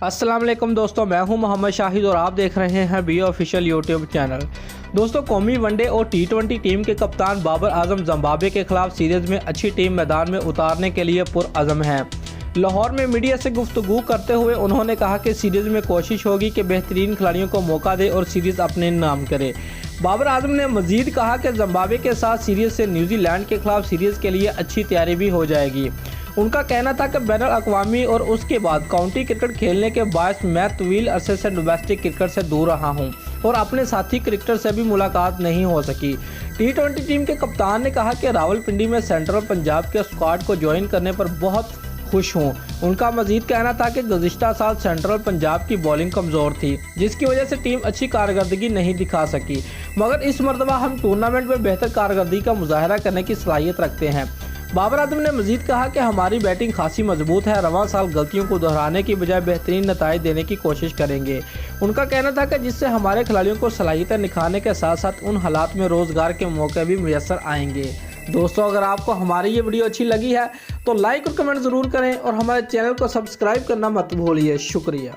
अस्सलाम वालेकुम दोस्तों, मैं हूं मोहम्मद शाहिद और आप देख रहे हैं बी ऑफिशियल यूट्यूब चैनल। दोस्तों, कौमी वनडे और टी20 टीम के कप्तान बाबर आजम जिम्बाब्वे के खिलाफ सीरीज में अच्छी टीम मैदान में उतारने के लिए पुरअज़म हैं। लाहौर में मीडिया से गुफ्तगू करते हुए उन्होंने कहा कि सीरीज में कोशिश होगी कि बेहतरीन खिलाड़ियों को मौका दे और सीरीज अपने नाम करे। बाबर आजम ने मजीद कहा कि जिम्बाब्वे के साथ सीरीज से न्यूजीलैंड के खिलाफ सीरीज के लिए अच्छी तैयारी भी हो जाएगी। उनका कहना था कि बैनुल अक़वामी और उसके बाद काउंटी क्रिकेट खेलने के बायस मैं तवील अरसे से डोमेस्टिक क्रिकेट से दूर रहा हूं और अपने साथी क्रिकेटर से भी मुलाकात नहीं हो सकी। टी20 टीम के कप्तान ने कहा कि रावलपिंडी में सेंट्रल पंजाब के स्क्वाड को ज्वाइन करने पर बहुत खुश हूँ। उनका मजीद कहना था कि गुज़िश्ता साल सेंट्रल पंजाब की बॉलिंग कमज़ोर थी, जिसकी वजह से टीम अच्छी कारकर्दगी नहीं दिखा सकी, मगर इस मरतबा हम टूर्नामेंट में बेहतर कारकर्दगी का मुजाहरा करने की सलाहियत रखते हैं। बाबर आजम ने मजीद कहा कि हमारी बैटिंग खासी मजबूत है, रवां साल गलतियों को दोहराने की बजाय बेहतरीन नताइज देने की कोशिश करेंगे। उनका कहना था कि जिससे हमारे खिलाड़ियों को सलाहियतें निखारने के साथ साथ उन हालात में रोज़गार के मौके भी मुयस्सर आएंगे। दोस्तों, अगर आपको हमारी ये वीडियो अच्छी लगी है तो लाइक और कमेंट ज़रूर करें और हमारे चैनल को सब्सक्राइब करना मत भूलिए। शुक्रिया।